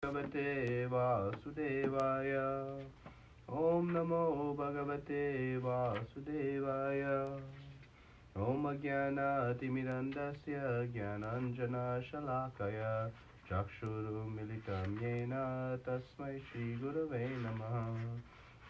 Bhagavate Vasudevaya. Om Namo Bhagavate Vasudevaya. Om Jnana Timirandasya Jnananjana Shalakaya Chakshuru Militam Yena Tasmai Shri Gurave Namaha.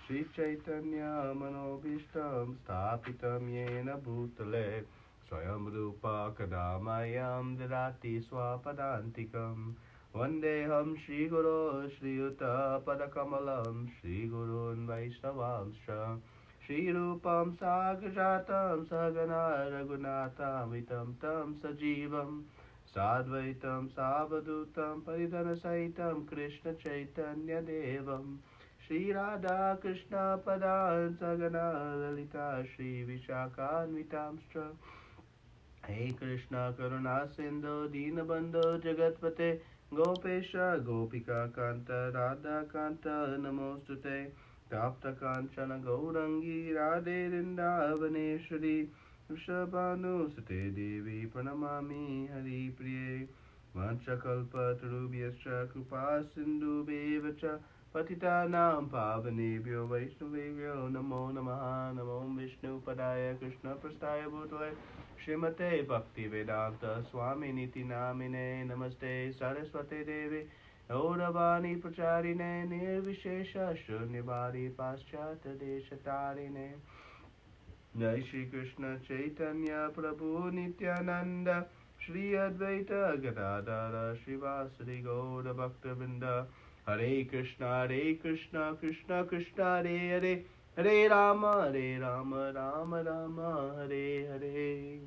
Shri Chaitanya Manobishtam Sthapitam Yena Bhutale Swayam Rupa Kadamayam Vidati Swapadantikam Vandeham Shri Guru Shri Yuta Padakamalam Shri Gurun Vaishnavamsha Shri Rupam Sagrajatam Sagana Raghunathamitam Tam Sajivam Sadvaitam Savadutam Paridana Saitam Krishna Chaitanya Devam Shri Radha Krishna Padan Sagana Lalita Shri Vishakhanvitamstra Hey Krishna Karuna Sindhu Dinabandhu Jagatpate Gopesha Gopika Kanta Radha Kanta Namostute Tapta Kanchana Gaurangi Radhe Vrindavaneshwari Vrishabhanu Sute Devi Pranamami Hari Priye Vanchakalpa Tarubhyascha Krupa Sindhu Bevacha Patitanam Pavanebhyo Vaishnavebhyo Namo Namaha Namo Vishnu Padaya Krishna Prastaya Bhutale Srimate Bhaktivedanta Swami Niti Namine Namaste Saraswate Devi Gauravani Pracharine Nirvishesha Shunyabhari Paschata Deshatarine Jai Shri Krishna Chaitanya Prabhu Nityananda Shri Advaita Gadadara Srivasadi Gaura Bhaktavinda Hare Krishna Krishna Krishna Hare Hare Hare Rama Rama Rama Hare Hare.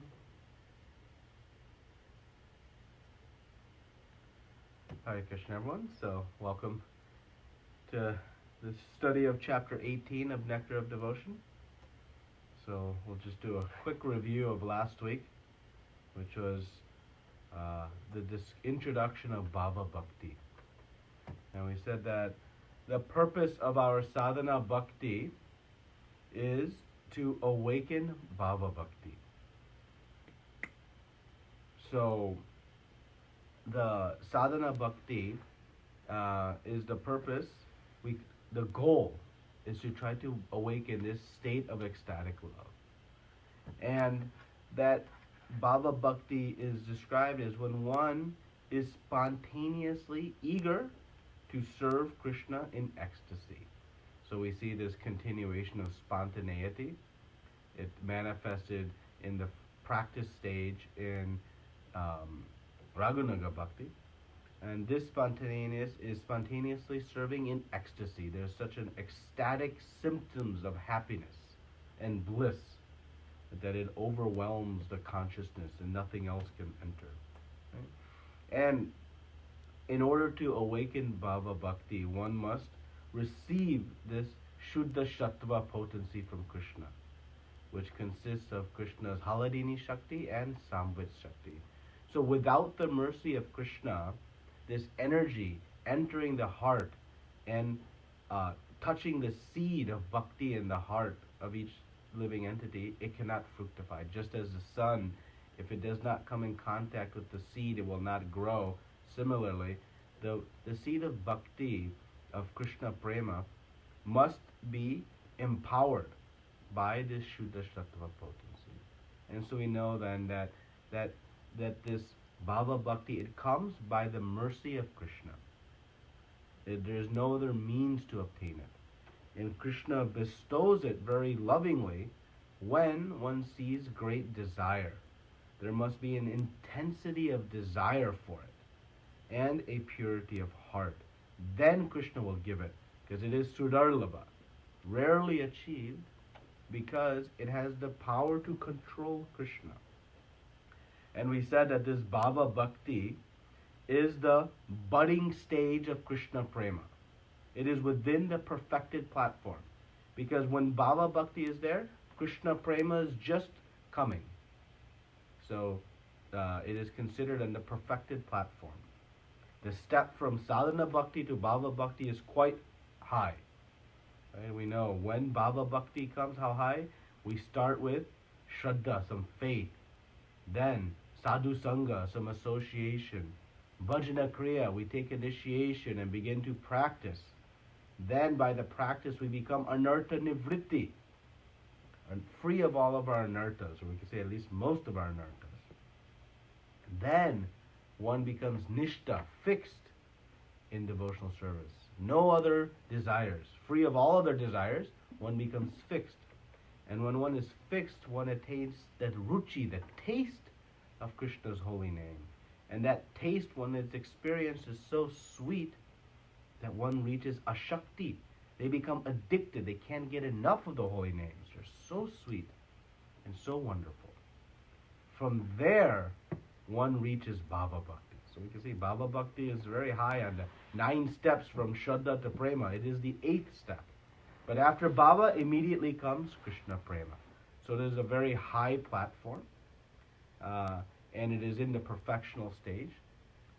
Hare Krishna everyone, so welcome to the study of chapter 18 of Nectar of Devotion. So we'll just do a quick review of last week, which was this introduction of Bhava Bhakti. And we said that the purpose of our sadhana bhakti is to awaken Bhava Bhakti. So the sadhana bhakti is the purpose. The goal is to try to awaken this state of ecstatic love. And that Bhava Bhakti is described as when one is spontaneously eager to serve Krishna in ecstasy. So we see this continuation of spontaneity. It manifested in the practice stage in Raghunaga Bhakti. And this spontaneous is spontaneously serving in ecstasy. There's such an ecstatic symptoms of happiness and bliss that it overwhelms the consciousness and nothing else can enter. Right? And in order to awaken Bhava Bhakti, one must receive this Shuddha Shattva potency from Krishna, which consists of Krishna's Haladini Shakti and Samvit Shakti. So without the mercy of Krishna, this energy entering the heart and touching the seed of bhakti in the heart of each living entity, it cannot fructify. Just as the sun, if it does not come in contact with the seed, it will not grow. Similarly, the seed of bhakti, of Krishna prema, must be empowered by this Shuddha Shattva potency. And so we know then that this Bhava Bhakti, it comes by the mercy of Krishna. There is no other means to obtain it. And Krishna bestows it very lovingly when one sees great desire. There must be an intensity of desire for it and a purity of heart. Then Krishna will give it, because it is Sudarlabha, rarely achieved, because it has the power to control Krishna. And we said that this Bhava Bhakti is the budding stage of Krishna Prema. It is within the perfected platform. Because when Bhava Bhakti is there, Krishna Prema is just coming. So it is considered in the perfected platform. The step from Sadhana Bhakti to Bhava Bhakti is quite high. Right? We know when Bhava Bhakti comes, how high? We start with Shraddha, some faith. Then Sadhu Sangha, some association. Bhajana Kriya, we take initiation and begin to practice. Then by the practice we become anartha nivritti, and free of all of our anarthas, or we can say at least most of our anarthas. Then one becomes nishta, fixed in devotional service. No other desires. Free of all other desires, one becomes fixed. And when one is fixed, one attains that ruchi, the taste of Krishna's holy name. And that taste, when it's experienced, is so sweet that one reaches ashakti. They become addicted. They can't get enough of the holy names. They're so sweet and so wonderful. From there, one reaches Bhava Bhakti. So we can see Bhava Bhakti is very high on the 9 steps from Shraddha to Prema. It is the 8th step. But after Bhava, immediately comes Krishna Prema. So it is a very high platform. And it is in the perfectional stage.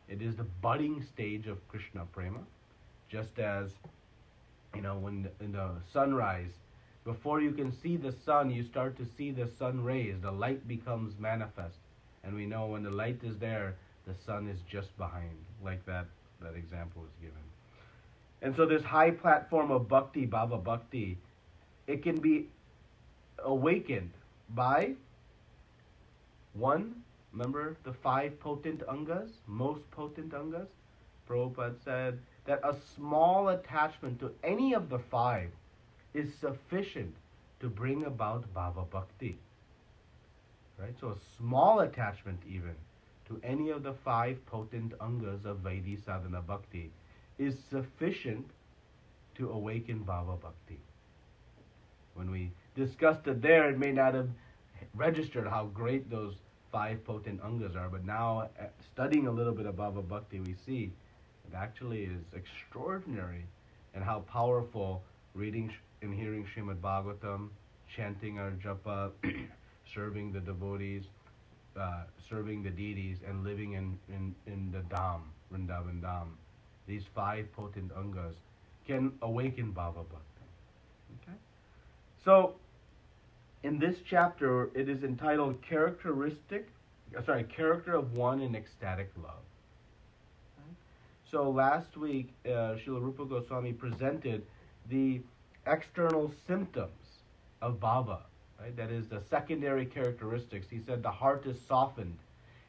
It is the budding stage of Krishna Prema. Just as, when in the sunrise, before you can see the sun, you start to see the sun rays. The light becomes manifest. And we know when the light is there, the sun is just behind, like that example is given. And so this high platform of bhakti, Bhava Bhakti, it can be awakened by one, remember the 5 potent angas, most potent angas? Prabhupada said that a small attachment to any of the 5 is sufficient to bring about Bhava Bhakti. Right? So a small attachment even to any of the 5 potent angas of Vaidhi Sadhana Bhakti is sufficient to awaken Bhava Bhakti. When we discussed it there, it may not have registered how great those 5 potent angas are, but now studying a little bit of Bhava Bhakti, we see it actually is extraordinary, and how powerful reading and hearing Srimad Bhagavatam, chanting our japa, serving the devotees, serving the deities, and living in the Dham, Vrindavan Dham. These 5 potent angas can awaken Bhava Bhakti. Okay? So, in this chapter, it is entitled Character of One in Ecstatic Love. Okay? So last week, Srila Rupa Goswami presented the external symptoms of bhava. Right? That is the secondary characteristics. He said the heart is softened.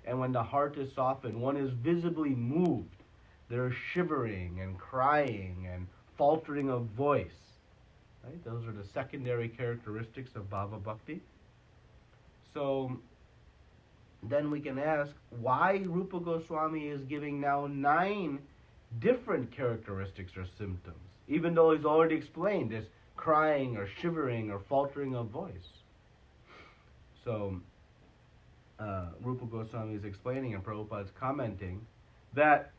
And when the heart is softened, one is visibly moved. There's shivering and crying and faltering of voice. Right? Those are the secondary characteristics of Bhava Bhakti. So then we can ask why Rupa Goswami is giving now 9 different characteristics or symptoms, even though he's already explained this crying or shivering or faltering of voice. So Rupa Goswami is explaining, and Prabhupada is commenting, that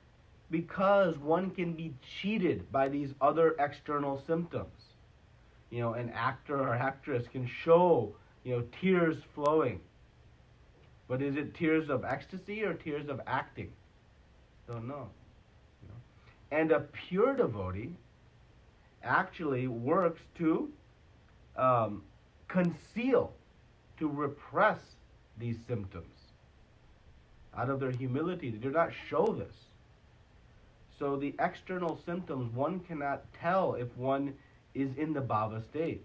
because one can be cheated by these other external symptoms. An actor or actress can show, tears flowing. But is it tears of ecstasy or tears of acting? Don't know. And a pure devotee actually works to conceal, to repress these symptoms. Out of their humility, they do not show this. So the external symptoms, one cannot tell if one is in the bhava stage.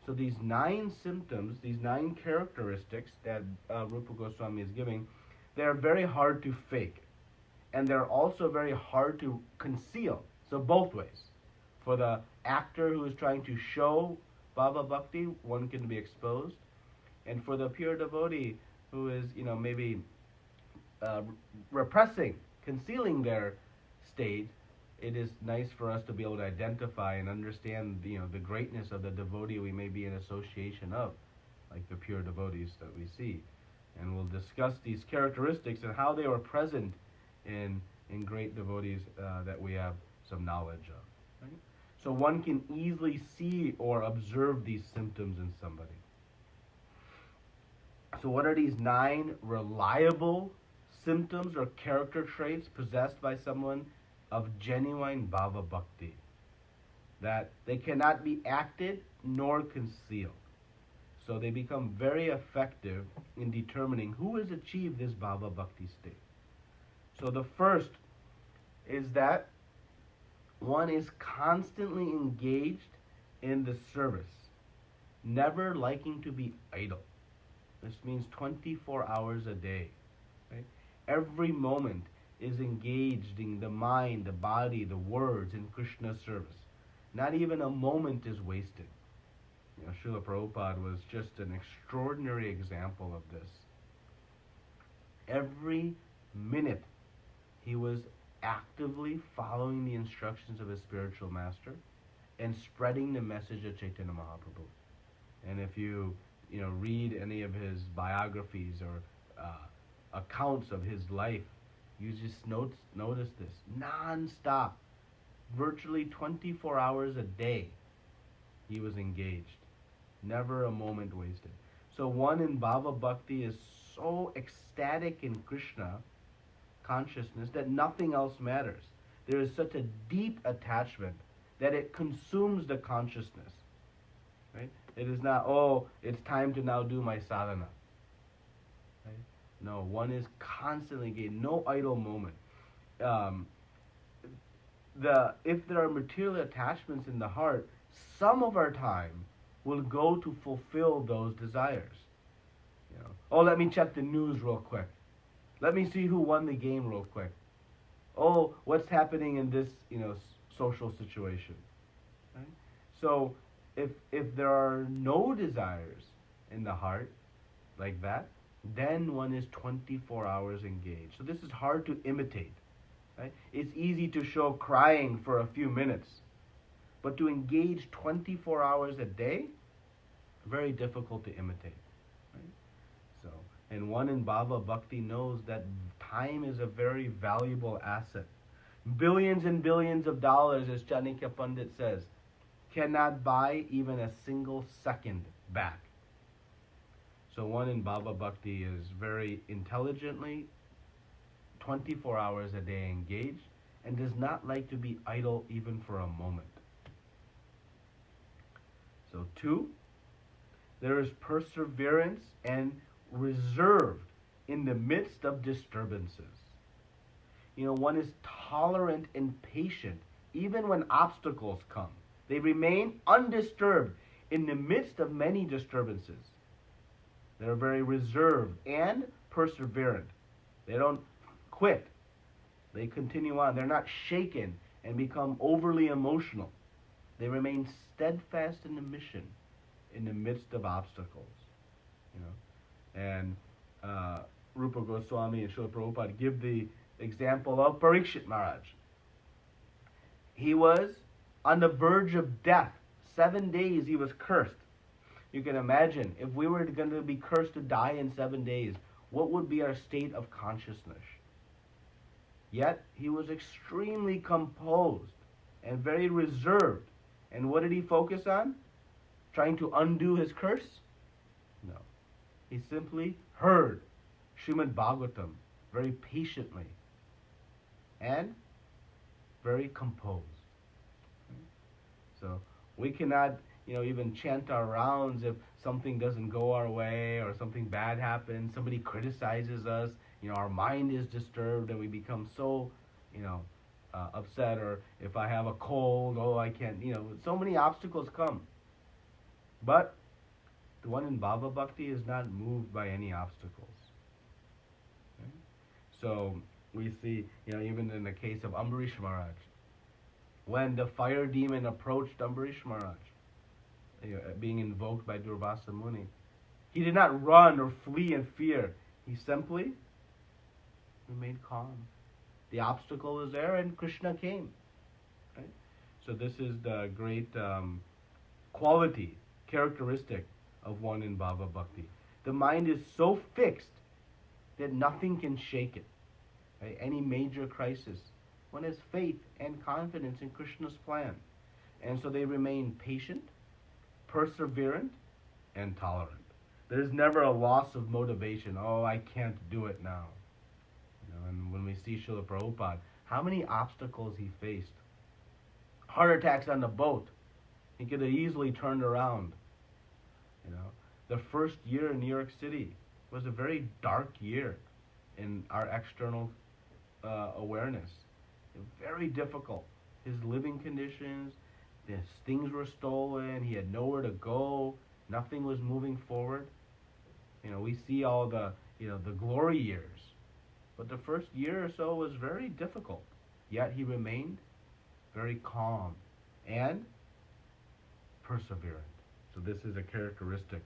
So these 9 symptoms, these 9 characteristics that Rupa Goswami is giving, they're very hard to fake. And they're also very hard to conceal. So both ways. For the actor who is trying to show Bhava Bhakti, one can be exposed. And for the pure devotee who is, maybe repressing, concealing their state, it is nice for us to be able to identify and understand, the greatness of the devotee we may be in association of, like the pure devotees that we see. And we'll discuss these characteristics and how they were present in great devotees that we have some knowledge of. Right? So one can easily see or observe these symptoms in somebody. So what are these 9 reliable symptoms or character traits possessed by someone of genuine Bhava Bhakti? That they cannot be acted nor concealed. So they become very effective in determining who has achieved this Bhava Bhakti state. So the first is that one is constantly engaged in the service, never liking to be idle. This means 24 hours a day. Right? Every moment is engaged in the mind, the body, the words in Krishna's service. Not even a moment is wasted. Srila Prabhupada was just an extraordinary example of this. Every minute he was actively following the instructions of his spiritual master and spreading the message of Chaitanya Mahaprabhu. And if you read any of his biographies or accounts of his life, you just notice this non-stop, virtually 24 hours a day he was engaged, never a moment wasted. So one in Bhava Bhakti is so ecstatic in Krishna consciousness that nothing else matters. There is such a deep attachment that it consumes the consciousness. Right? It is not, oh, it's time to now do my sadhana. Right? No, one is constantly engaged, no idle moment. If there are material attachments in the heart, some of our time will go to fulfill those desires. Oh, let me check the news real quick. Let me see who won the game real quick. Oh, what's happening in this, social situation. Right? So, if there are no desires in the heart like that, then one is 24 hours engaged. So this is hard to imitate. Right? It's easy to show crying for a few minutes, but to engage 24 hours a day, very difficult to imitate. Right? So, and one in Bhava Bhakti knows that time is a very valuable asset. Billions and billions of dollars, as Chanakya Pandit says, cannot buy even a single second back. So one in Bhava Bhakti is very intelligently, 24 hours a day engaged, and does not like to be idle even for a moment. So 2, there is perseverance and reserved in the midst of disturbances. One is tolerant and patient even when obstacles come. They remain undisturbed in the midst of many disturbances. They're very reserved and perseverant. They don't quit. They continue on. They're not shaken and become overly emotional. They remain steadfast in the mission in the midst of obstacles. And Rupa Goswami and Srila Prabhupada give the example of Parikshit Maharaj. He was on the verge of death. 7 days he was cursed. You can imagine, if we were going to be cursed to die in 7 days, what would be our state of consciousness? Yet, he was extremely composed and very reserved. And what did he focus on? Trying to undo his curse? No. He simply heard Srimad Bhagavatam very patiently and very composed. So, we cannot even chant our rounds if something doesn't go our way or something bad happens, somebody criticizes us, our mind is disturbed and we become so, upset, or if I have a cold, oh, I can't, so many obstacles come. But the one in Bhava Bhakti is not moved by any obstacles. Okay? So we see, even in the case of Ambarish Maharaj, when the fire demon approached Ambarish Maharaj, being invoked by Durvasa Muni, he did not run or flee in fear. He simply remained calm. The obstacle was there and Krishna came. Right? So this is the great quality, characteristic of one in Bhava Bhakti. The mind is so fixed that nothing can shake it. Right? Any major crisis, one has faith and confidence in Krishna's plan. And so they remain patient, perseverant, and tolerant. There's never a loss of motivation. Oh, I can't do it now. And when we see Srila Prabhupada, how many obstacles he faced. Heart attacks on the boat. He could have easily turned around. The first year in New York City was a very dark year in our external awareness. Very difficult. His living conditions, his things were stolen. He had nowhere to go. Nothing was moving forward. We see all the the glory years, but the first year or so was very difficult. Yet he remained very calm and perseverant. So this is a characteristic.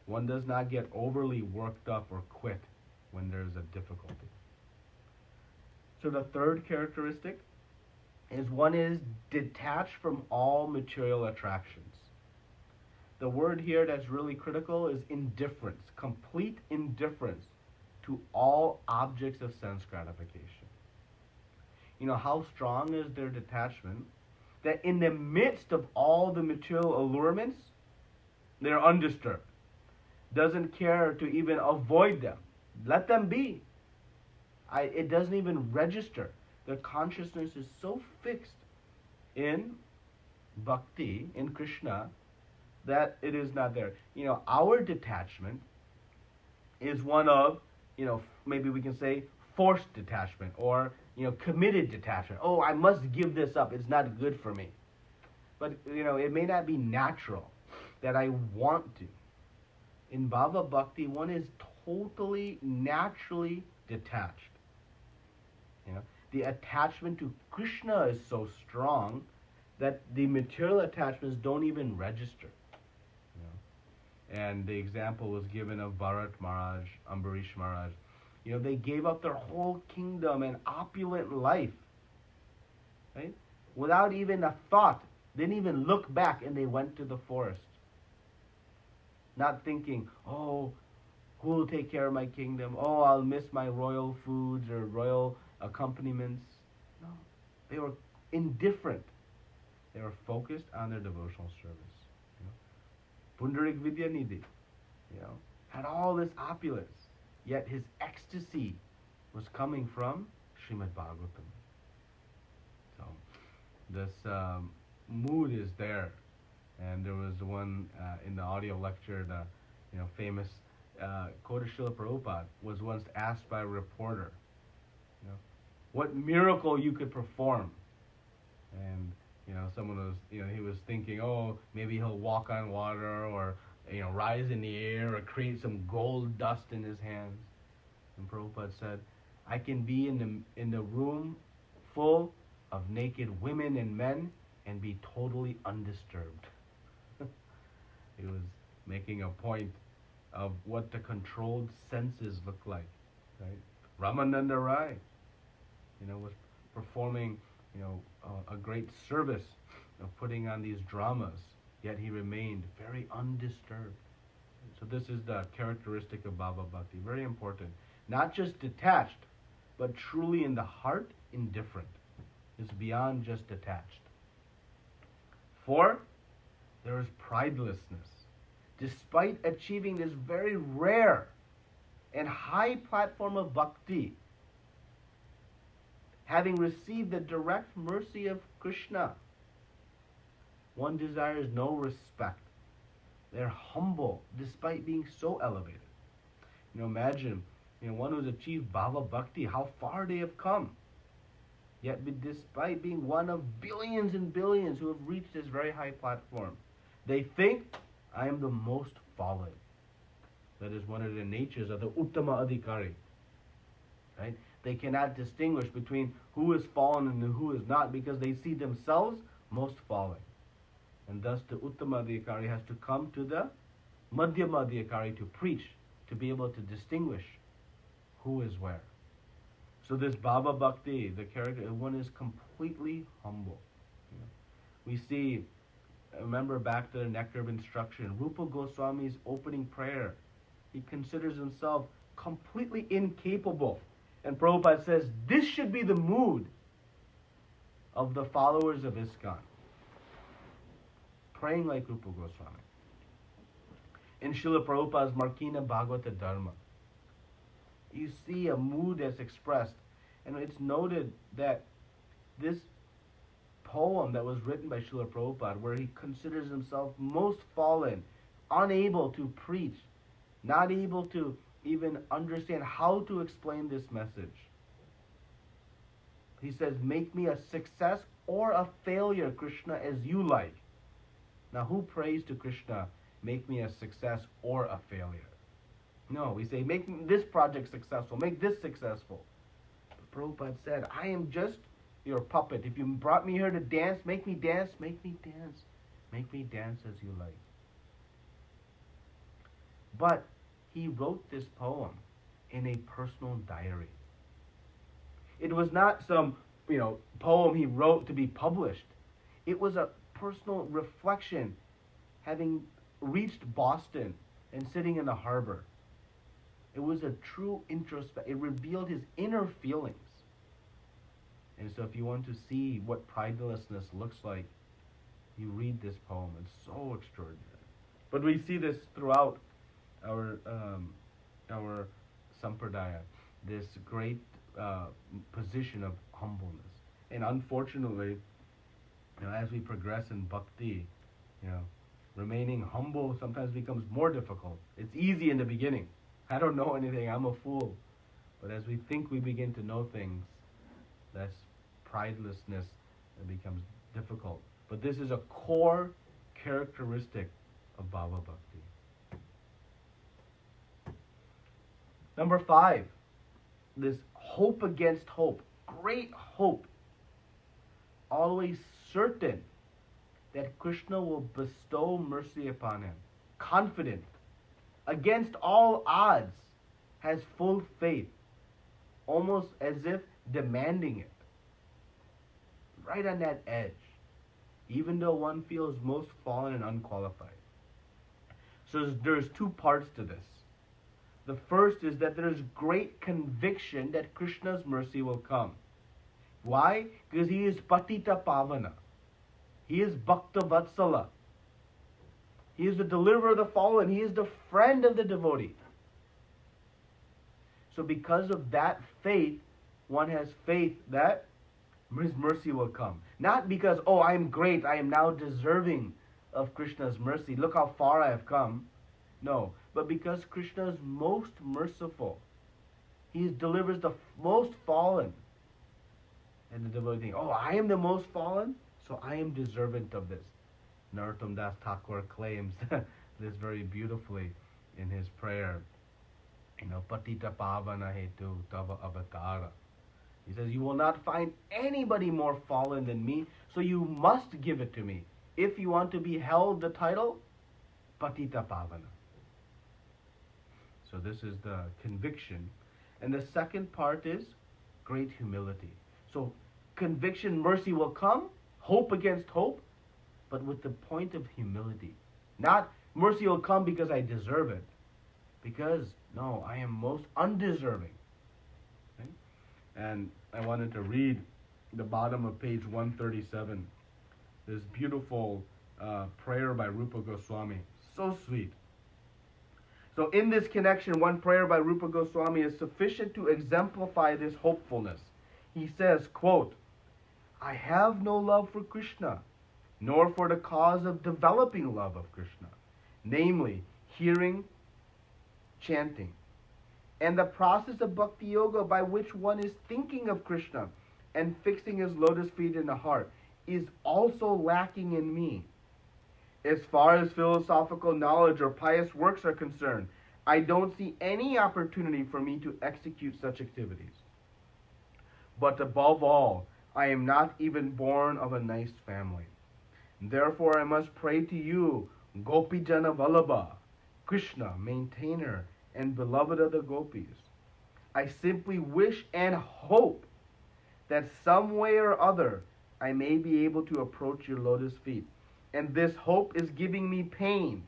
One does not get overly worked up or quit when there's a difficulty. So the third characteristic is one is detached from all material attractions. The word here that's really critical is indifference, complete indifference to all objects of sense gratification. How strong is their detachment? That in the midst of all the material allurements, they're undisturbed. Doesn't care to even avoid them. Let them be. It doesn't even register. Their consciousness is so fixed in bhakti, in Krishna, that it is not there. Our detachment is one of, maybe we can say forced detachment or, committed detachment. Oh, I must give this up. It's not good for me. But, it may not be natural that I want to. In Bhava Bhakti, one is totally, naturally detached. The attachment to Krishna is so strong that the material attachments don't even register. And the example was given of Bharat Maharaj, Ambarish Maharaj. They gave up their whole kingdom and opulent life, right? Without even a thought. They didn't even look back, and they went to the forest. Not thinking, oh, who will take care of my kingdom? Oh, I'll miss my royal foods or royal accompaniments. No, they were indifferent. They were focused on their devotional service. Pundarik Vidyanidhi, had all this opulence, yet his ecstasy was coming from Srimad Bhagavatam. So this mood is there, and there was one in the audio lecture, the famous quote of Srila Prabhupada was once asked by a reporter, what miracle you could perform, and someone was, he was thinking, oh, maybe he'll walk on water or, rise in the air or create some gold dust in his hands. And Prabhupada said, I can be in the room full of naked women and men and be totally undisturbed. He was making a point of what the controlled senses look like, right? Ramananda Rai, was performing a great service of putting on these dramas, yet he remained very undisturbed. So this is the characteristic of Bhava Bhakti, very important. Not just detached, but truly in the heart, indifferent. It's beyond just detached. 4, there is pridelessness. Despite achieving this very rare and high platform of bhakti, having received the direct mercy of Krishna, one desires no respect. They're humble despite being so elevated. Imagine, one who's achieved Bhava Bhakti, how far they have come. Yet despite being one of billions and billions who have reached this very high platform, they think, I am the most fallen. That is one of the natures of the Uttama Adhikari. Right? They cannot distinguish between who is fallen and who is not because they see themselves most fallen. And thus the Uttama Adhikari has to come to the Madhyama Adhikari to preach, to be able to distinguish who is where. So this Bhava Bhakti, the character, one is completely humble. We see, remember back to the Nectar of Instruction, Rupa Goswami's opening prayer. He considers himself completely incapable. And Prabhupada says, this should be the mood of the followers of ISKCON. Praying like Rupa Goswami. In Srila Prabhupada's Markina Bhagavata Dharma, you see a mood that's expressed. And it's noted that this poem that was written by Srila Prabhupada, where he considers himself most fallen, unable to preach, not able to even understand how to explain this message. He says, make me a success or a failure, Krishna, as you like. Now, who prays to Krishna, make me a success or a failure? No, we say, make this project successful, make this successful. But Prabhupada said, I am just your puppet. If you brought me here to dance, make me dance, make me dance. Make me dance as you like. But he wrote this poem in a personal diary. It was not some, poem he wrote to be published. It was a personal reflection, having reached Boston and sitting in the harbor. It was a true introspection. It revealed his inner feelings. And so if you want to see what pridelessness looks like, you read this poem. It's so extraordinary. But we see this throughout our sampradaya, this great position of humbleness. And unfortunately, as we progress in bhakti, remaining humble sometimes becomes more difficult. It's easy in the beginning. I don't know anything, I'm a fool. But as we think we begin to know things, that's pridelessness that becomes difficult. But this is a core characteristic of Bhava Bhakti. Number 5, this hope against hope. Great hope. Always certain that Krishna will bestow mercy upon him. Confident. Against all odds. Has full faith. Almost as if demanding it. Right on that edge. Even though one feels most fallen and unqualified. So there's 2 parts to this. The first is that there is great conviction that Krishna's mercy will come. Why? Because he is Patita Pavana. He is Bhakta Vatsala. He is the deliverer of the fallen. He is the friend of the devotee. So because of that faith, one has faith that his mercy will come. Not because, I am great, I am now deserving of Krishna's mercy. Look how far I have come. No, but because Krishna is most merciful. He delivers the most fallen. And the devotee thinks, I am the most fallen, so I am deserving of this. Narottam Das Thakur claims this very beautifully in his prayer. Patita Pavana Hetu Tava Avatara. He says, you will not find anybody more fallen than me, so you must give it to me. If you want to be held the title, Patita Pavana. So this is the conviction. And the second part is great humility. So conviction, mercy will come, hope against hope, but with the point of humility. Not mercy will come because I deserve it. Because, no, I am most undeserving. Okay? And I wanted to read the bottom of page 137. This beautiful prayer by Rupa Goswami. So sweet. So in this connection, one prayer by Rupa Goswami is sufficient to exemplify this hopefulness. He says, quote, I have no love for Krishna, nor for the cause of developing love of Krishna, namely, hearing, chanting, and the process of bhakti yoga by which one is thinking of Krishna and fixing his lotus feet in the heart is also lacking in me. As far as philosophical knowledge or pious works are concerned, I don't see any opportunity for me to execute such activities. But above all, I am not even born of a nice family. Therefore, I must pray to you, Gopijana Vallabha, Krishna, maintainer and beloved of the gopis. I simply wish and hope that some way or other I may be able to approach your lotus feet. And this hope is giving me pain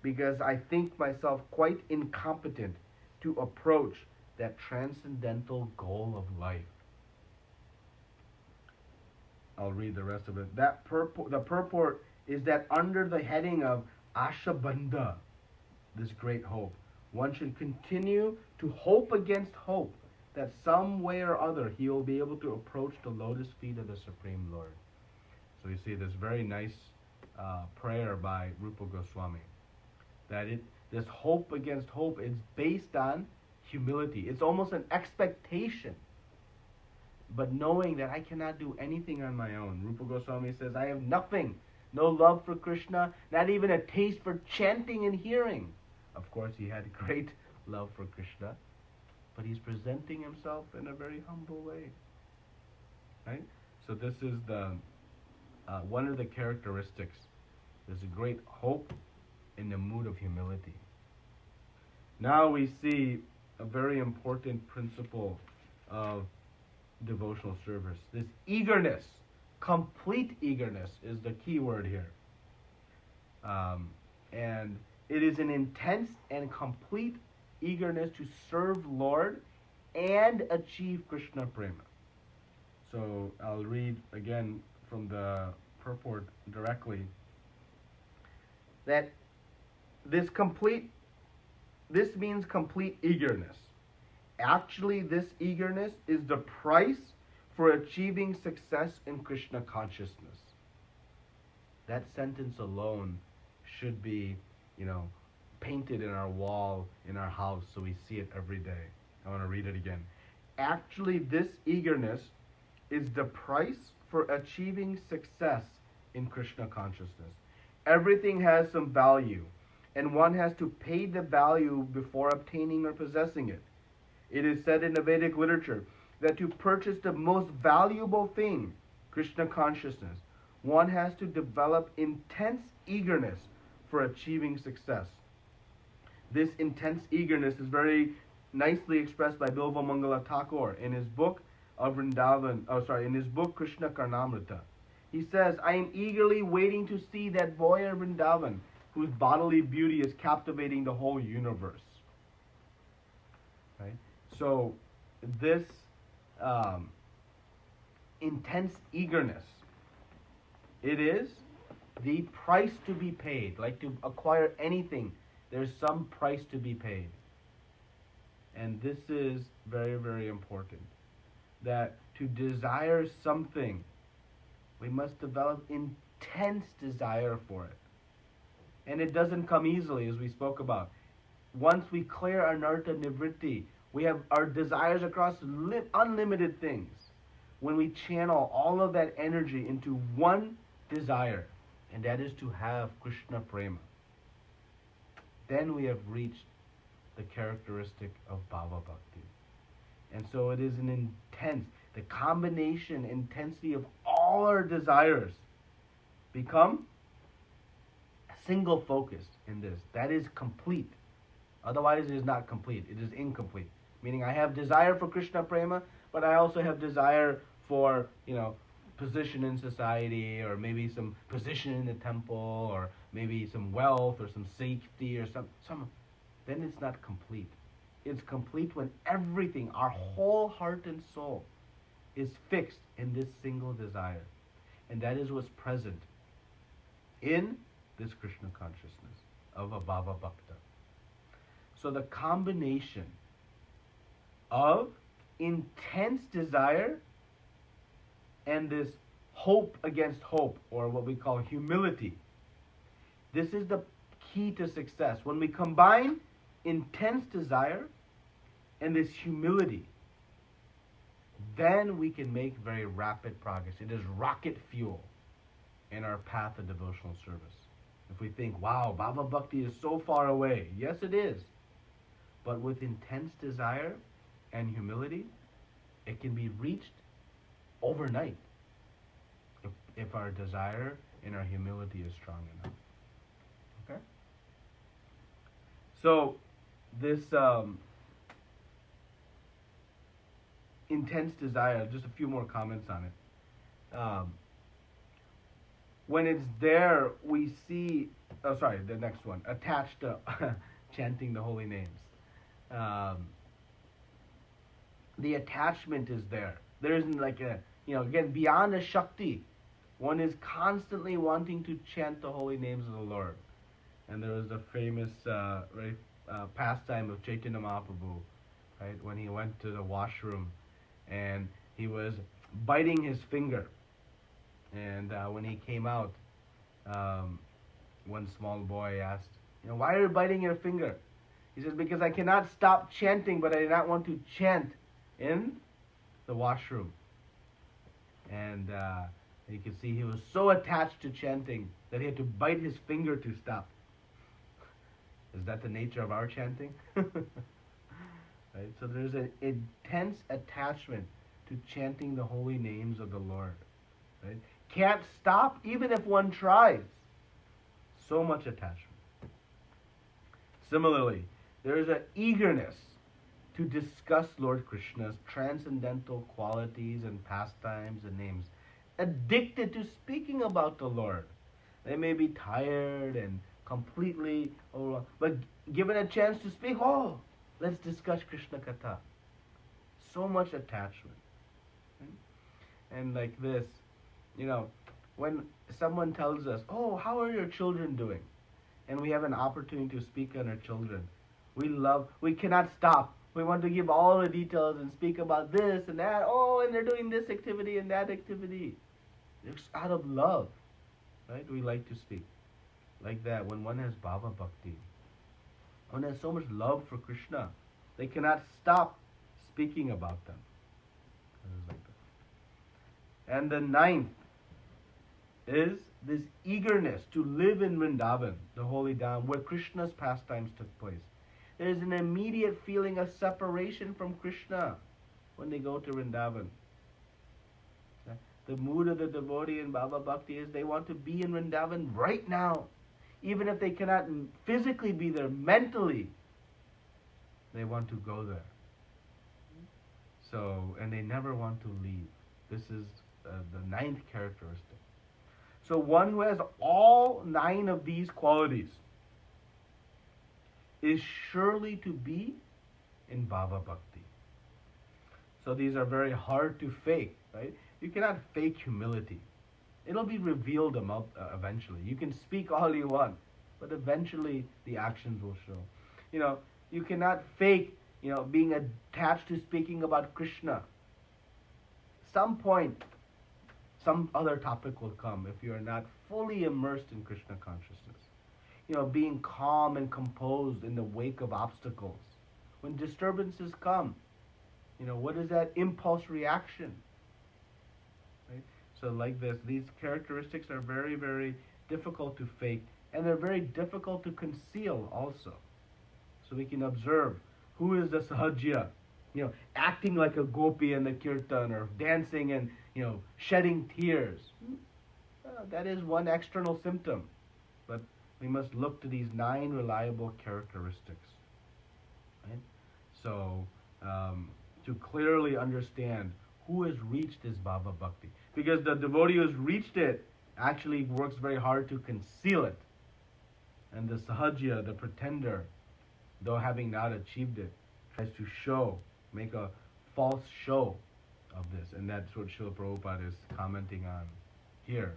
because I think myself quite incompetent to approach that transcendental goal of life. I'll read the rest of it. The purport is that under the heading of Ashabandha, this great hope, one should continue to hope against hope that some way or other he will be able to approach the lotus feet of the Supreme Lord. So you see this very nice prayer by Rupa Goswami. That this hope against hope is based on humility. It's almost an expectation but knowing that I cannot do anything on my own. Rupa Goswami says, I have nothing. No love for Krishna, not even a taste for chanting and hearing. Of course, he had great love for Krishna, but he's presenting himself in a very humble way. Right? So this is the one of the characteristics. There's a great hope in the mood of humility. Now we see a very important principle of devotional service. This eagerness, complete eagerness is the key word here. And it is an intense and complete eagerness to serve Lord and achieve Krishna prema. So I'll read again from the purport directly. That this means complete eagerness. Actually, this eagerness is the price for achieving success in Krishna consciousness. That sentence alone should be, painted in our wall in our house so we see it every day. I want to read it again. Actually, this eagerness is the price for achieving success in Krishna consciousness. Everything has some value, and one has to pay the value before obtaining or possessing it. It is said in the Vedic literature that to purchase the most valuable thing, Krishna consciousness, one has to develop intense eagerness for achieving success. This intense eagerness is very nicely expressed by Bilva Mangala Thakur in his book in his book Krishna Karnamrita. He says, I am eagerly waiting to see that boy of Vrindavan whose bodily beauty is captivating the whole universe. Right? So this intense eagerness, it is the price to be paid. Like to acquire anything, there's some price to be paid. And this is very, very important. That to desire something, we must develop intense desire for it. And it doesn't come easily, as we spoke about. Once we clear our narta nivritti, we have our desires across unlimited things. When we channel all of that energy into one desire, and that is to have Krishna prema, then we have reached the characteristic of bhava bhakti. And so it is an intense, the combination, intensity of all our desires become single focus in this. That is complete. Otherwise it is not complete. It is incomplete. Meaning I have desire for Krishna prema, but I also have desire for, position in society, or maybe some position in the temple, or maybe some wealth, or some safety, or some. Then it's not complete. It's complete when everything, our whole heart and soul, is fixed in this single desire. And that is what's present in this Krishna consciousness of a Bhava Bhakta. So the combination of intense desire and this hope against hope, or what we call humility, this is the key to success. When we combine intense desire and this humility, then we can make very rapid progress. It is rocket fuel in our path of devotional service. If we think, wow, Bhava Bhakti is so far away. Yes, it is. But with intense desire and humility, it can be reached overnight if our desire and our humility is strong enough. Okay? So, this intense desire, just a few more comments on it. When it's there, we see, the next one, attached to chanting the holy names. The attachment is there. There isn't like again, beyond a Shakti, one is constantly wanting to chant the holy names of the Lord. And there was the famous pastime of Chaitanya Mahaprabhu, right, when he went to the washroom and he was biting his finger. And when he came out, one small boy asked, why are you biting your finger? He says, because I cannot stop chanting, but I do not want to chant in the washroom. And you can see he was so attached to chanting that he had to bite his finger to stop. Is that the nature of our chanting? Right? So there's an intense attachment to chanting the holy names of the Lord. Right? Can't stop even if one tries. So much attachment. Similarly, there is an eagerness to discuss Lord Krishna's transcendental qualities and pastimes and names. Addicted to speaking about the Lord. They may be tired and completely, but given a chance to speak, let's discuss Krishna Katha. So much attachment. And like this, when someone tells us, how are your children doing? And we have an opportunity to speak on our children. We cannot stop. We want to give all the details and speak about this and that. And they're doing this activity and that activity. It's out of love, right? We like to speak. Like that, when one has Bhava Bhakti, one has so much love for Krishna, they cannot stop speaking about them. Like that. And the ninth is this eagerness to live in Vrindavan, the holy Dham, where Krishna's pastimes took place. There is an immediate feeling of separation from Krishna when they go to Vrindavan. The mood of the devotee in Bhava Bhakti is they want to be in Vrindavan right now. Even if they cannot physically be there, mentally, they want to go there. And they never want to leave. This is the ninth characteristic. So one who has all 9 of these qualities is surely to be in Bhava Bhakti. So these are very hard to fake, right? You cannot fake humility. It'll be revealed eventually. You can speak all you want, but eventually the actions will show. You cannot fake, being attached to speaking about Krishna. Some point, some other topic will come if you are not fully immersed in Krishna consciousness. Being calm and composed in the wake of obstacles. When disturbances come, what is that impulse reaction? Right? So like this, these characteristics are very, very difficult to fake, and they're very difficult to conceal also. So we can observe who is the sahajya, acting like a gopi in the kirtan, or dancing and, shedding tears. That is one external symptom. But we must look to these 9 reliable characteristics. Right? So, to clearly understand who has reached this Bhava Bhakti. Because the devotee who has reached it actually works very hard to conceal it. And the sahajya, the pretender, though having not achieved it, tries to make a false show of this. And that's what Srila Prabhupada is commenting on here.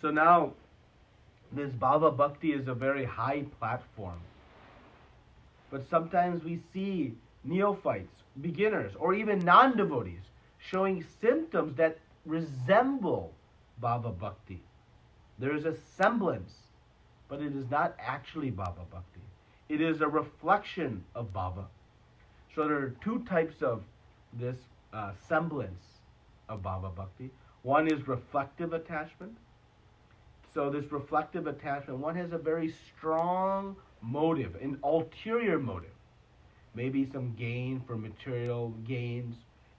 So now, this Bhava Bhakti is a very high platform. But sometimes we see neophytes, beginners, or even non-devotees showing symptoms that resemble Bhava Bhakti. There is a semblance, but it is not actually Bhava Bhakti. It is a reflection of Bhava. So there are 2 types of this semblance of Bhava Bhakti. One is reflective attachment. So this reflective attachment, one has a very strong motive, an ulterior motive. Maybe some gain for material gains,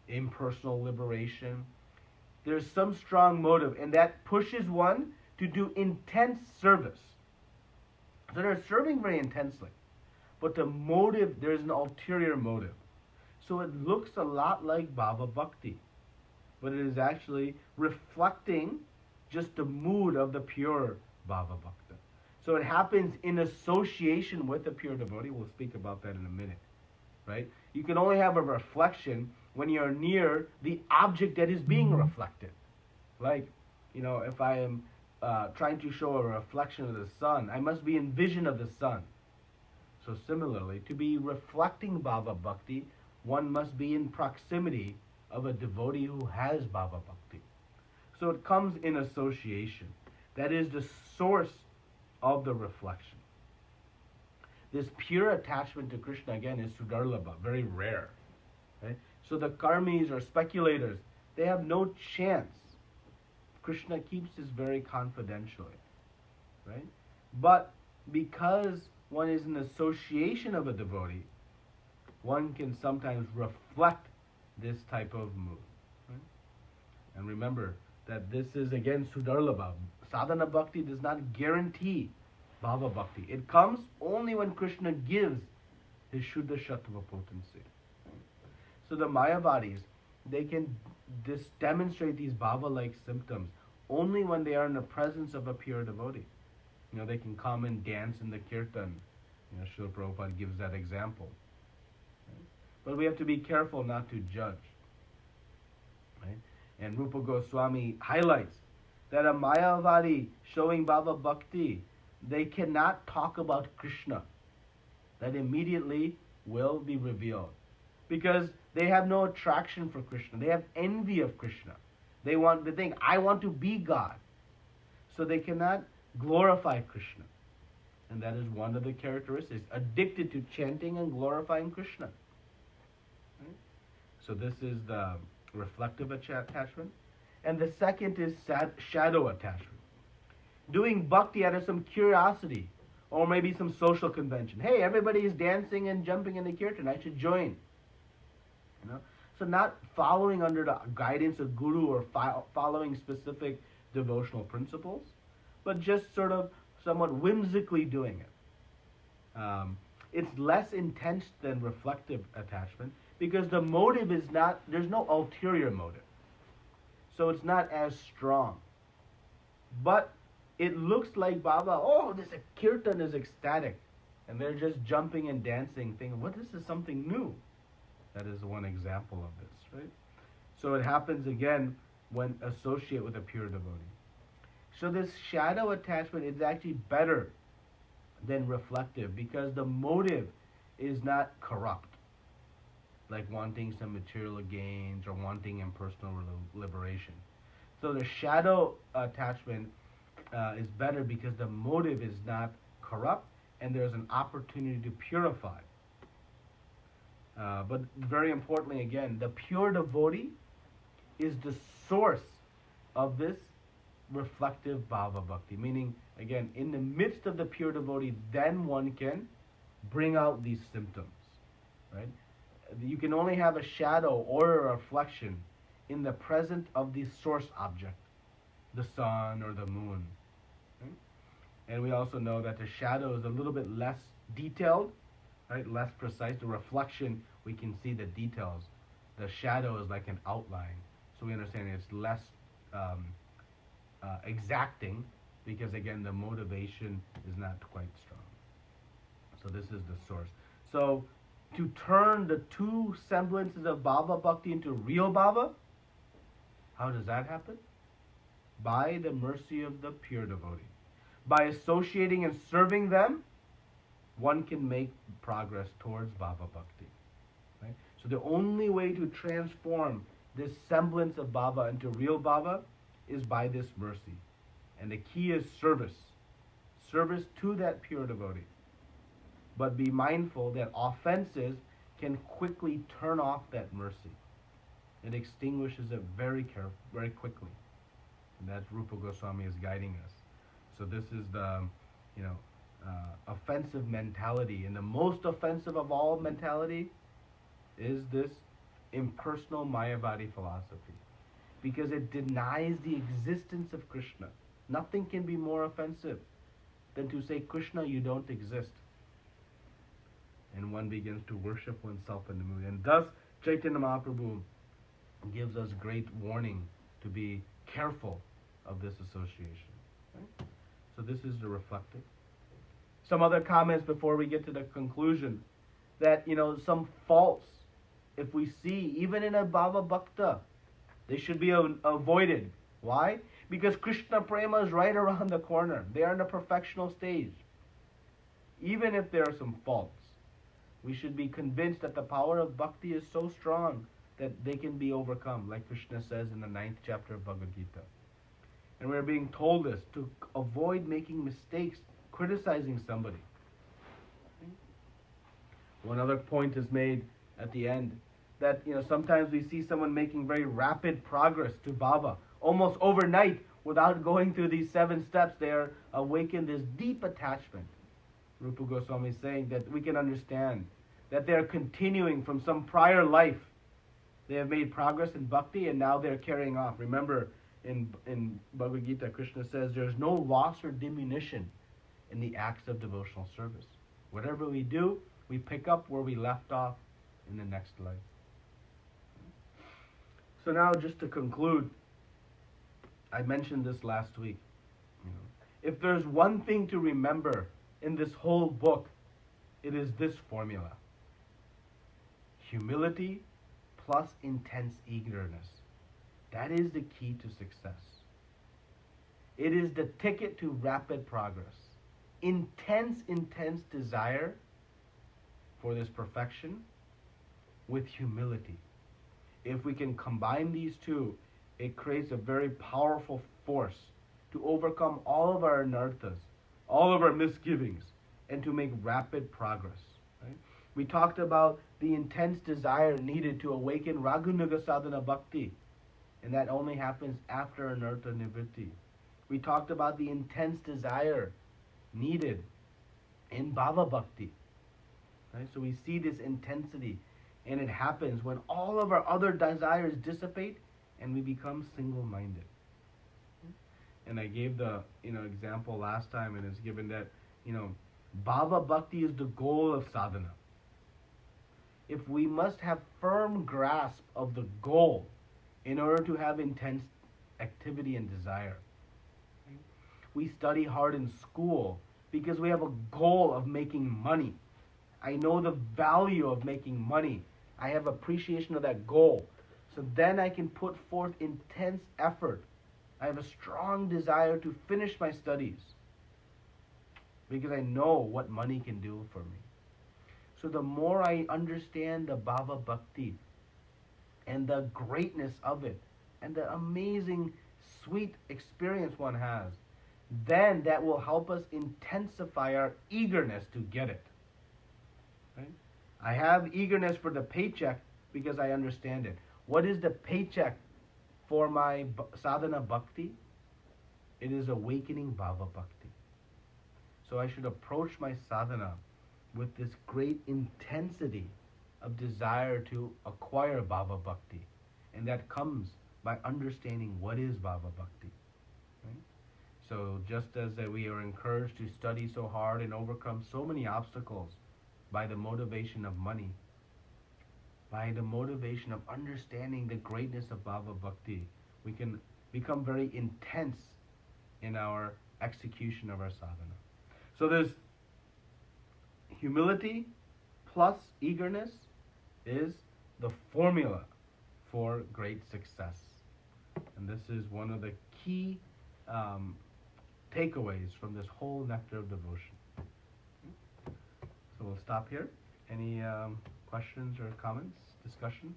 impersonal liberation. There's some strong motive, and that pushes one to do intense service. So they're serving very intensely. But the motive, there's an ulterior motive. So it looks a lot like Bhava Bhakti. But it is actually reflecting just the mood of the pure Bhava Bhakta. So it happens in association with the pure devotee. We'll speak about that in a minute. Right? You can only have a reflection when you're near the object that is being reflected. Like, if I am trying to show a reflection of the sun, I must be in vision of the sun. So similarly, to be reflecting Bhava Bhakti, one must be in proximity of a devotee who has Bhava Bhakti. So it comes in association. That is the source of the reflection. This pure attachment to Krishna, again, is sudarlabha, very rare. Right? So the karmis or speculators, they have no chance. Krishna keeps this very confidentially, right? But because one is in association of a devotee, one can sometimes reflect this type of mood. Right? And remember that this is again Sudarlabha. Sadhana bhakti does not guarantee bhava bhakti. It comes only when Krishna gives his Shuddha Sattva potency. So the Mayavadis, they can demonstrate these bhava-like symptoms only when they are in the presence of a pure devotee. They can come and dance in the kirtan. Srila Prabhupada gives that example. Right? But we have to be careful not to judge. Right? And Rupa Goswami highlights that a Mayavadi showing bhava bhakti, they cannot talk about Krishna. That immediately will be revealed. Because they have no attraction for Krishna. They have envy of Krishna. They think, I want to be God. So they cannot glorify Krishna. And that is one of the characteristics. Addicted to chanting and glorifying Krishna. Right? So this is the reflective attachment. And the second is shadow attachment. Doing bhakti out of some curiosity. Or maybe some social convention. Hey, everybody is dancing and jumping in the kirtan. I should join. So not following under the guidance of guru or following specific devotional principles, but just sort of somewhat whimsically doing it. It's less intense than reflective attachment because the motive is not, there's no ulterior motive. So it's not as strong. But it looks like Baba, this kirtan is ecstatic. And they're just jumping and dancing, thinking, this is something new. That is one example of this, right? So it happens again when associate with a pure devotee. So this shadow attachment is actually better than reflective because the motive is not corrupt, like wanting some material gains or wanting impersonal liberation. So the shadow attachment is better because the motive is not corrupt and there's an opportunity to purify. But very importantly, again, the pure devotee is the source of this reflective bhava bhakti. Meaning, again, in the midst of the pure devotee, then one can bring out these symptoms. Right? You can only have a shadow or a reflection in the presence of the source object, the sun or the moon. Right? And we also know that the shadow is a little bit less detailed, right? Less precise. The reflection, we can see the details. The shadow is like an outline. So we understand it's less exacting because, again, the motivation is not quite strong. So this is the source. So to turn the two semblances of bhava bhakti into real bhava, how does that happen? By the mercy of the pure devotee. By associating and serving them, one can make progress towards bhava bhakti. Right? So the only way to transform this semblance of bhava into real bhava is by this mercy. And the key is service. Service to that pure devotee. But be mindful that offenses can quickly turn off that mercy. It extinguishes it very quickly. And that's Rupa Goswami is guiding us. So this is the, offensive mentality. And the most offensive of all mentality is this impersonal Mayavadi philosophy. Because it denies the existence of Krishna. Nothing can be more offensive than to say, Krishna, you don't exist. And one begins to worship oneself in the mood. And thus, Chaitanya Mahaprabhu gives us great warning to be careful of this association. Right? So this is the reflective. Some other comments before we get to the conclusion. That, some faults, if we see, even in a Bhava Bhakta, they should be avoided. Why? Because Krishna Prema is right around the corner. They are in the perfectional stage. Even if there are some faults, we should be convinced that the power of bhakti is so strong that they can be overcome, like Krishna says in the 9th chapter of Bhagavad Gita. And we're being told this to avoid making mistakes, criticizing somebody. One other point is made at the end, that sometimes we see someone making very rapid progress to Baba, almost overnight, without going through these 7 steps. They are awakened this deep attachment. Rupa Goswami is saying that we can understand that they are continuing from some prior life. They have made progress in bhakti and now they're carrying off. Remember, in Bhagavad Gita, Krishna says there's no loss or diminution in the acts of devotional service. Whatever we do, we pick up where we left off in the next life. So now, just to conclude, I mentioned this last week. If there's one thing to remember in this whole book, it is this formula: humility plus intense eagerness. That is the key to success. It is the ticket to rapid progress. Intense desire for this perfection with humility. If we can combine these two, it creates a very powerful force to overcome all of our anarthas, all of our misgivings, and to make rapid progress. Right? We talked about the intense desire needed to awaken Raghunuga Sadhana Bhakti, and that only happens after anartha nivritti. We talked about the intense desire needed in Bhava Bhakti. Right? So we see this intensity, and it happens when all of our other desires dissipate and we become single-minded. And I gave the example last time, and it's given that Bhava Bhakti is the goal of sadhana. If we must have firm grasp of the goal in order to have intense activity and desire. We study hard in school because we have a goal of making money. I know the value of making money. I have appreciation of that goal. So then I can put forth intense effort. I have a strong desire to finish my studies because I know what money can do for me. So the more I understand the Bhava Bhakti and the greatness of it and the amazing sweet experience one has, then that will help us intensify our eagerness to get it. Right? I have eagerness for the paycheck because I understand it. What is the paycheck for my sadhana bhakti? It is awakening Bhava Bhakti. So I should approach my sadhana with this great intensity of desire to acquire Bhava Bhakti. And that comes by understanding what is Bhava Bhakti. Right? So just as we are encouraged to study so hard and overcome so many obstacles by the motivation of money, by the motivation of understanding the greatness of Bhava Bhakti, we can become very intense in our execution of our sadhana. So there's humility plus eagerness is the formula for great success. And this is one of the key takeaways from this whole Nectar of Devotion. So we'll stop here. Any questions or comments, discussion?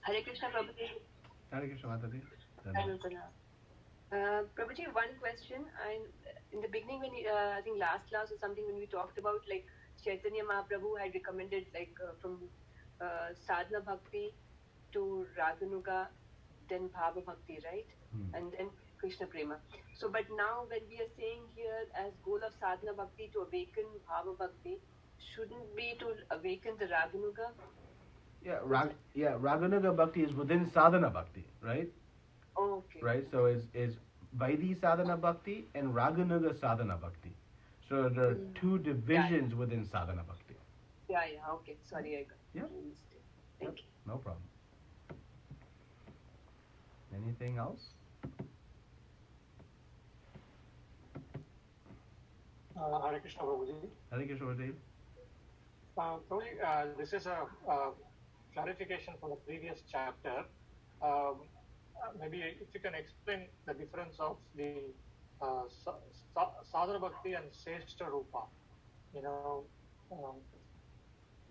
Hare Krishna, Prabhuji. Hare Krishna, Mataji. Prabhuji, one question. In the beginning, when I think last class or something, when we talked about like Chaitanya Mahaprabhu had recommended from sadhana bhakti to Raganuga, then Bhava Bhakti, right? And then Krishna Prema. So, but now when we are saying here as goal of sadhana bhakti to awaken Bhava Bhakti, shouldn't be to awaken the Raganuga? Yeah, Raganuga Bhakti is within Sadhana Bhakti, right? Okay. Right, so is Vaidhi Sadhana Bhakti and Raganuga Sadhana Bhakti. So there are two divisions within Sadhana Bhakti. Yeah, okay. Sorry, I got mistake. Thank you. No problem. Anything else? Hare Krishna, Prabhuji. Hare Krishna, Prabhuji. Prabhuji, this is a clarification from the previous chapter. maybe if you can explain the difference of the sadhana bhakti and seshta rupa. You know, um,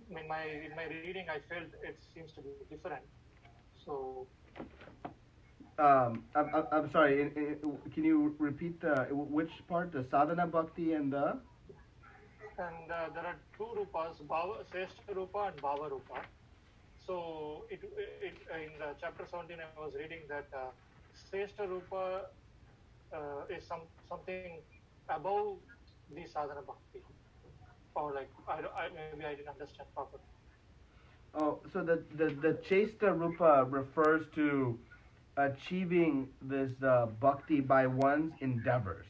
in my reading, I felt it seems to be different. So, I'm sorry. Can you repeat which part? The sadhana bhakti and the. and there are two rupas, seshta rupa and bhava rupa. So, in the chapter 17, I was reading that seshta rupa is something above the sadhana bhakti, or like maybe I didn't understand properly. Oh, so the Chesta Rupa refers to achieving this bhakti by one's endeavors.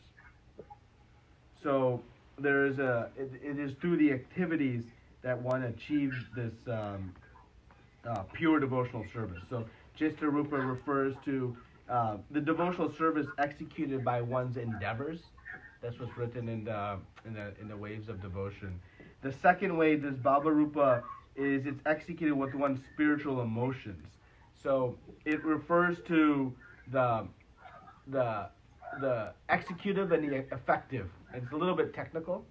So there is it is through the activities that one achieves this pure devotional service. So Chesta Rupa refers to the devotional service executed by one's endeavors. That's what's written in the waves of devotion. The second way, this Bhava Rupa, is it's executed with one's spiritual emotions. So it refers to the the the executive and the effective. It's a little bit technical.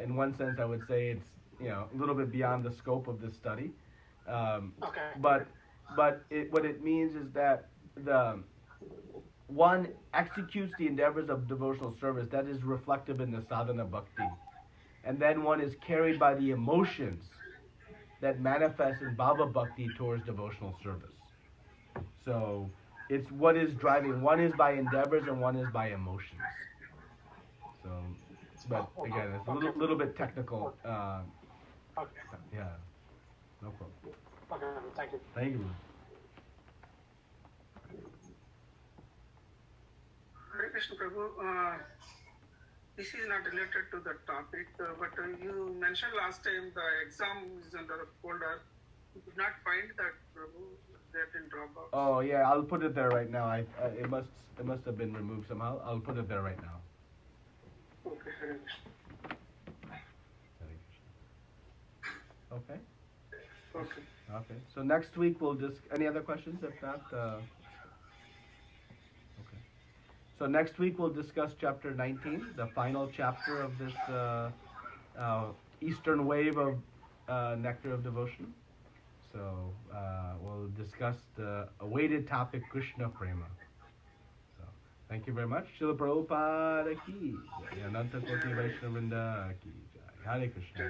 In one sense, I would say it's a little bit beyond the scope of this study. Okay. But what it means is that the one executes the endeavors of devotional service that is reflective in the sadhana bhakti, and then one is carried by the emotions that manifest in bhava bhakti towards devotional service. So it's what is driving. One is by endeavors and one is by emotions. So, but again, it's a little bit technical. Okay. Yeah, no problem. Okay. Thank you. Thank you. Hare Krishna Prabhu, this is not related to the topic, but you mentioned last time the exam is under the folder. You could not find that, Prabhu, that in Dropbox. Oh yeah, I'll put it there right now. It must have been removed somehow. I'll put it there right now. Okay, Hare Krishna. Okay. Okay. Okay. So next week we'll just any other questions? If not, okay. So next week we'll discuss chapter 19, the final chapter of this Eastern wave of Nectar of Devotion. So we'll discuss the awaited topic, Krishna Prema. So thank you very much. Srila Prabhupada ki jai. Ananta Koti Vaishnavrinda ki jai. Hare Krishna.